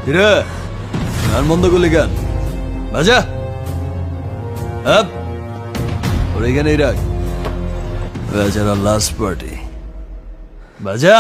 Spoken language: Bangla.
কিরে গান বন্ধ করলি কেন? বাজা আপ ওর এখানেই রাখ, বেচারা লাস্ট পার্টি। বাজা।